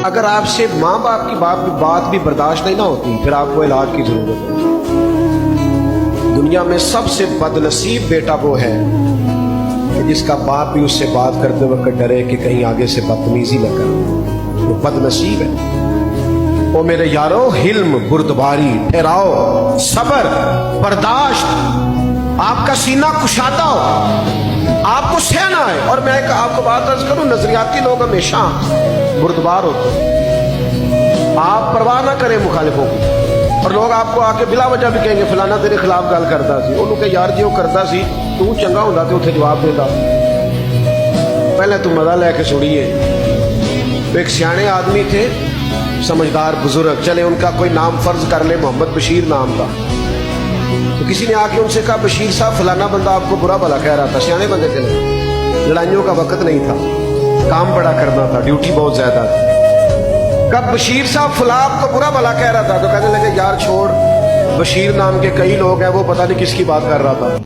اگر آپ سے ماں باپ کی بات بھی برداشت نہیں نہ ہوتی پھر آپ کو علاج کی ضرورت ہے۔ دنیا میں سب سے بد نصیب بیٹا وہ ہے کہ جس کا باپ بھی اس سے بات کرتے وقت ڈرے کہ کہیں آگے سے بدتمیزی نہ کرے، وہ بد نصیب ہے۔ وہ میرے یارو حلم، بردباری، ٹھہراؤ، صبر، برداشت، آپ کا سینہ کشادہ ہو، آپ کو سہنا ہے۔ اور میں آپ کو بات عرض کروں، نظریاتی لوگ ہمیشہ بردبار ہوتے ہیں، آپ پرواہ نہ کریں مخالفوں کی، اور لوگ آپ کو آ کے بلا وجہ بھی کہیں گے فلانا تیرے خلاف گل کرتا سی، انہوں کہ یار جی وہ کرتا سی تو چنگا ہوتا تو اتنے جواب دیتا، پہلے تو مزہ لے کے سنیے۔ ایک سیانے آدمی تھے، سمجھدار بزرگ، چلے ان کا کوئی نام فرض کر لے، محمد بشیر نام تھا۔ تو کسی نے آ کے ان سے کہا بشیر صاحب فلانا بندہ آپ کو برا بھلا کہہ رہا تھا، سیانے بندے تھے، لڑائیوں کا وقت نہیں تھا، کام بڑا کرنا تھا، ڈیوٹی بہت زیادہ تھی۔ کب بشیر صاحب فلاں آپ کو برا بھلا کہہ رہا تھا، تو کہنے لگے یار چھوڑ، بشیر نام کے کئی لوگ ہیں، وہ پتہ نہیں کس کی بات کر رہا تھا۔